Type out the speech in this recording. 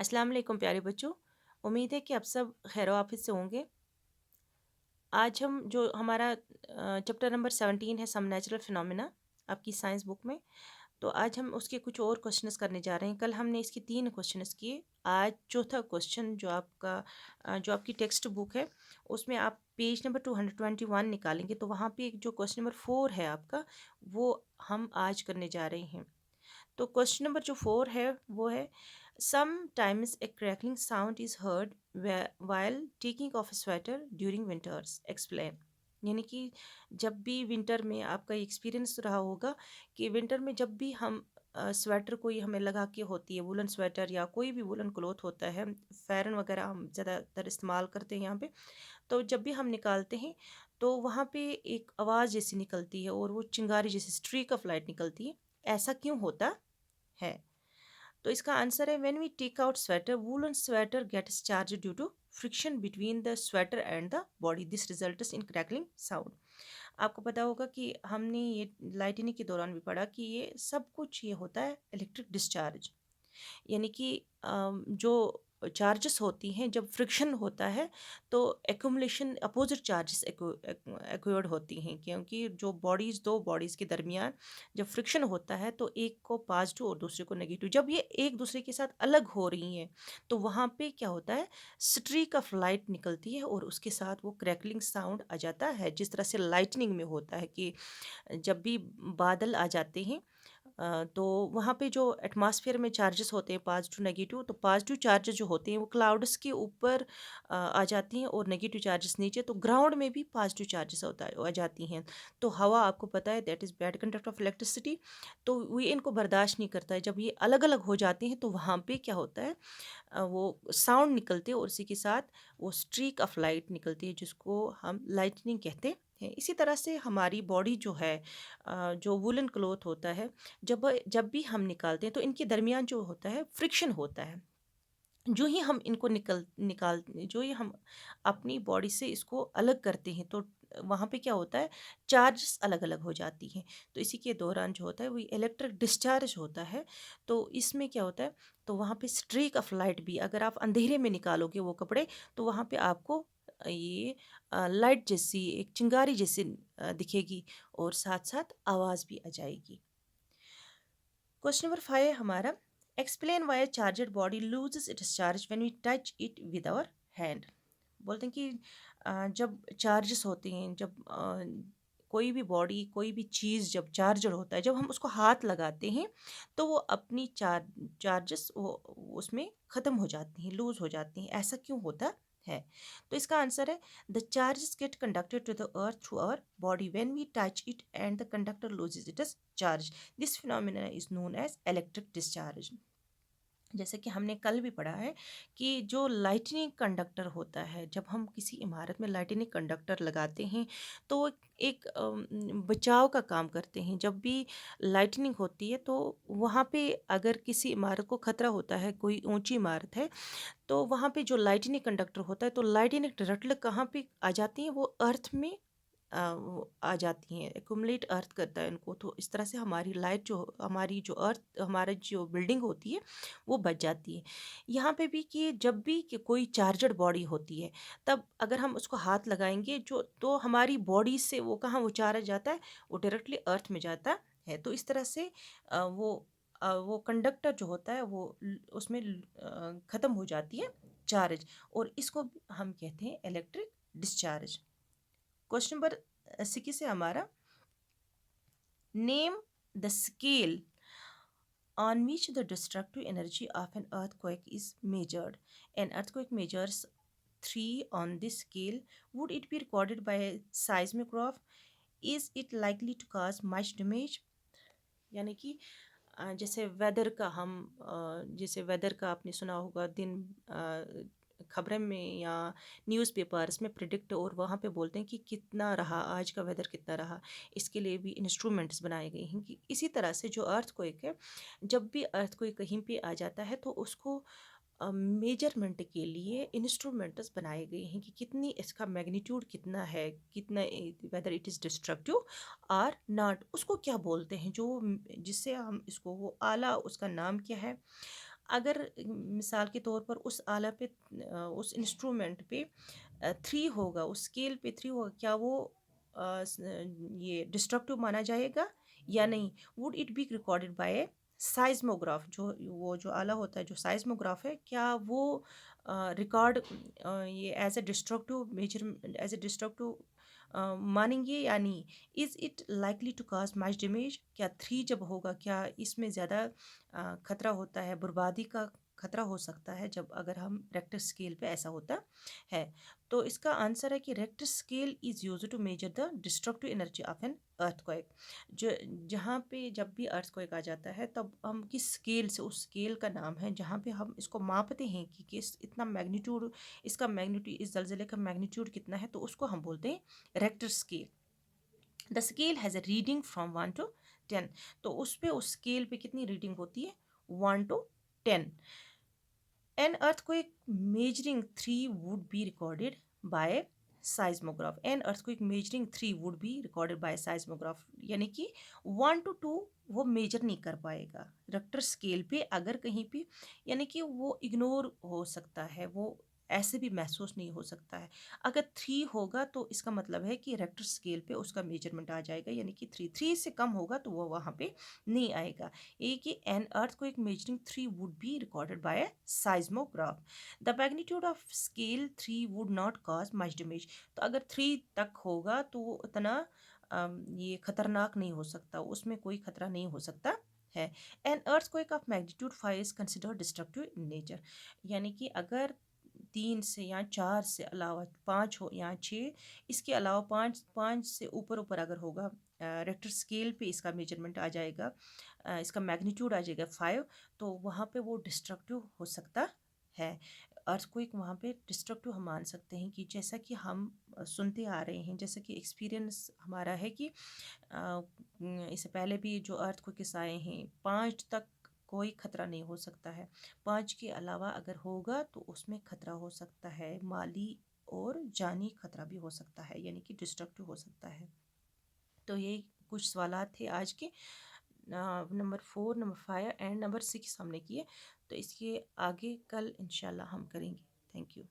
अस्सलाम वालेकुम प्यारे बच्चों। उम्मीद है कि आप सब खैर आफियत से होंगे। आज हम जो हमारा चैप्टर नंबर 17 है सम नेचुरल फिनोमेना आपकी साइंस बुक में, तो आज हम उसके कुछ और क्वेश्चंस करने जा रहे हैं। कल हमने इसके 3 क्वेश्चंस किए। आज चौथा क्वेश्चन जो आपका जो आपकी टेक्स्ट बुक है उसमें आप पेज नंबर 221 निकालेंगे, तो वहाँ पे एक जो क्वेश्चन नंबर 4 है आपका, वो हम आज करने जा रहे हैं। तो क्वेश्चन नंबर जो 4 है वो है sometimes a crackling sound is heard while taking of sweater during winters explain. यानी कि जब भी विंटर में आपका एक्सपीरियंस रहा होगा कि विंटर में जब भी हम स्वेटर कोई हमें लगा के होती है, वुलन स्वेटर या कोई भी वुलन क्लोथ होता है, फ़ैरन वगैरह हम ज़्यादातर इस्तेमाल करते हैं यहाँ पे। तो जब भी हम निकालते हैं तो वहाँ पे एक आवाज़ जैसी निकलती है और वो चिंगारी जैसी स्ट्रीक ऑफ लाइट निकलती है। ऐसा क्यों होता है? तो इसका आंसर है when we take out sweater woollen sweater gets charge due to friction between the sweater and the body, this results in crackling sound. आपको पता होगा कि हमने ये लाइटनिंग के दौरान भी पढ़ा कि ये सब कुछ ये होता है इलेक्ट्रिक डिस्चार्ज। यानी कि जो चार्जेस होती हैं जब फ्रिक्शन होता है तो एक्यूमुलेशन अपोजिट चार्जेस एक्वायर्ड होती हैं, क्योंकि जो बॉडीज़ दो बॉडीज़ के दरमियान जब फ्रिक्शन होता है तो एक को पॉजिटिव और दूसरे को नेगेटिव, जब ये एक दूसरे के साथ अलग हो रही हैं तो वहाँ पे क्या होता है, स्ट्रीक ऑफ लाइट निकलती है और उसके साथ वो क्रैकलिंग साउंड आ जाता है। जिस तरह से लाइटनिंग में होता है कि जब भी बादल आ जाते हैं तो वहाँ पे जो एटमॉस्फेयर में चार्जेस होते हैं पॉजिटिव नेगेटिव, तो पॉजिटिव चार्जेस जो होते हैं वो क्लाउड्स के ऊपर आ जाती हैं और नेगेटिव चार्जेस नीचे, तो ग्राउंड में भी पॉजिटिव चार्जेस होता है आ जाती हैं। तो हवा आपको पता है that is bad conductor of electricity, तो ये इनको बर्दाश्त नहीं करता है। जब ये अलग अलग हो जाती हैं तो वहाँ पे क्या होता है, वो साउंड निकलते हैं और उसी के साथ वो स्ट्रीक ऑफ लाइट निकलती है जिसको हम लाइटनिंग कहते हैं। इसी तरह से हमारी बॉडी जो है, जो वुलन क्लॉथ होता है, जब जब भी हम निकालते हैं तो इनके दरमियान जो होता है फ्रिक्शन होता है। जो ही हम इनको निकाल जो ही हम अपनी बॉडी से इसको अलग करते हैं तो वहाँ पे क्या होता है, चार्जेस अलग अलग हो जाती हैं। तो इसी के दौरान जो होता है वो इलेक्ट्रिक डिस्चार्ज होता है। तो इसमें क्या होता है, तो वहाँ पे स्ट्रीक ऑफ लाइट भी अगर आप अंधेरे में निकालोगे वो कपड़े, तो वहाँ पे आपको ये लाइट जैसी एक चिंगारी जैसी दिखेगी और साथ साथ आवाज़ भी आ जाएगी। क्वेश्चन नंबर 5 है हमारा, explain why charger body loses its charge when we touch it with our hand. बोलते हैं कि जब चार्जेस होते हैं, जब कोई भी बॉडी कोई भी चीज़ जब चार्जर होता है, जब हम उसको हाथ लगाते हैं तो वो अपनी चार्जेस वो उसमें ख़त्म हो जाती हैं, लूज़ हो जाती हैं। ऐसा क्यों होता है? तो इसका आंसर है the charges get conducted to the earth through our body when we touch it and the conductor loses its charge, this phenomena is known as electric discharge. जैसे कि हमने कल भी पढ़ा है कि जो लाइटनिंग कंडक्टर होता है, जब हम किसी इमारत में लाइटनिंग कंडक्टर लगाते हैं तो वो एक बचाव का काम करते हैं। जब भी लाइटनिंग होती है तो वहाँ पे अगर किसी इमारत को खतरा होता है, कोई ऊंची इमारत है, तो वहाँ पे जो लाइटनिंग कंडक्टर होता है तो लाइटनिंग डायरेक्टली कहाँ पे आ जाती है, वो अर्थ में वो आ जाती हैं, एक्युमुलेट अर्थ करता है इनको। तो इस तरह से हमारी लाइट जो हमारी जो अर्थ हमारा जो बिल्डिंग होती है वो बच जाती है। यहाँ पे भी कि जब भी कि कोई चार्जर बॉडी होती है तब अगर हम उसको हाथ लगाएंगे जो, तो हमारी बॉडी से वो कहाँ वो चार्ज जाता है, वो डायरेक्टली अर्थ में जाता है। तो इस तरह से वो कंडक्टर जो होता है वो उसमें ख़त्म हो जाती है चार्ज, और इसको हम कहते हैं इलेक्ट्रिक डिस्चार्ज। क्वेश्चन नंबर 6 है हमारा, name the scale on which the destructive energy of an earthquake is measured. An earthquake measures 3 on this scale. Would it be recorded by a seismograph? Is it likely to cause much damage? यानी कि जैसे weather का हम जैसे weather का आपने सुना होगा, दिन खबरें में या न्यूज़पेपर्स में प्रिडिक्ट और वहाँ पे बोलते हैं कि कितना रहा आज का वेदर, कितना रहा। इसके लिए भी इंस्ट्रूमेंट्स बनाए गए हैं कि इसी तरह से जो अर्थक्वेक है, जब भी अर्थक्वेक कहीं पे आ जाता है तो उसको मेजरमेंट के लिए इंस्ट्रूमेंट्स बनाए गए हैं कि कितनी इसका मैग्नीट्यूड कितना है, कितना whether it is destructive or not. उसको क्या बोलते हैं जो जिससे हम इसको वो आला, उसका नाम क्या है? अगर मिसाल के तौर पर उस आला पे उस इंस्ट्रूमेंट पे 3 होगा, उस स्केल पे 3 होगा, क्या वो ये डिस्ट्रक्टिव माना जाएगा या नहीं? Would it be recorded by seismograph? जो वो जो आला होता है, जो साइज्मोग्राफ है, क्या वो रिकॉर्ड ये as a destructive measure, as a destructive मानेंगे या नहीं? Is it likely to cause much damage? क्या 3 जब होगा, क्या इसमें ज़्यादा खतरा होता है, बर्बादी का खतरा हो सकता है जब अगर हम रेक्टर स्केल पे ऐसा होता है? तो इसका आंसर है कि Richter scale is used to measure the destructive energy of an earthquake. जो जहाँ पे जब भी अर्थक्वेक आ जाता है तब हम किस स्केल से, उस स्केल का नाम है जहाँ पे हम इसको मापते हैं कि किस इतना मैग्नीट्यूड, इसका मैग्नीट्यूड, इस जलजिले का मैग्नीट्यूड कितना है, तो उसको हम बोलते हैं Richter scale. The scale has a reading from 1 to 10। तो उस पे, उस स्केल पे कितनी रीडिंग होती है? 1 to 10। An earthquake measuring 3 would be recorded by seismograph. An earthquake measuring 3 would be recorded by seismograph. यानी कि 1 to 2 वो मेजर नहीं कर पाएगा रेक्टर स्केल पे अगर कहीं पे, यानी कि वो इग्नोर हो सकता है, वो ऐसे भी महसूस नहीं हो सकता है। अगर 3 होगा तो इसका मतलब है कि रेक्टर स्केल पे उसका मेजरमेंट आ जाएगा, यानी कि 3 से कम होगा तो वो वहाँ पे नहीं आएगा। ये कि N earthquake measuring 3 would be recorded by a seismograph. The magnitude of scale 3 would not cause much damage. तो अगर 3 तक होगा तो वो उतना ये खतरनाक नहीं हो सकता, उसमें कोई खतरा नहीं हो सकता है। An earthquake of magnitude 5 is considered destructive in nature। यानी कि अगर 3 से या 4 से अलावा 5 हो या 6, इसके अलावा 5 से ऊपर ऊपर अगर होगा, रेक्टर स्केल पे इसका मेजरमेंट आ जाएगा, इसका मैग्नीट्यूड आ जाएगा 5, तो वहाँ पे वो डिस्ट्रक्टिव हो सकता है। अर्थक्वेक वहाँ पे डिस्ट्रक्टिव हम मान सकते हैं कि जैसा कि हम सुनते आ रहे हैं, जैसा कि एक्सपीरियंस हमारा है कि इससे पहले भी जो अर्थक्वेक्स आए हैं, 5 तक कोई खतरा नहीं हो सकता है। 5 के अलावा अगर होगा तो उसमें खतरा हो सकता है, माली और जानी खतरा भी हो सकता है, यानी कि डिस्ट्रक्टिव हो सकता है। तो यही कुछ सवालात थे आज के। नंबर 4, नंबर 5 एंड नंबर 6 हमने किए। तो इसके आगे कल इंशाल्लाह हम करेंगे। Thank you.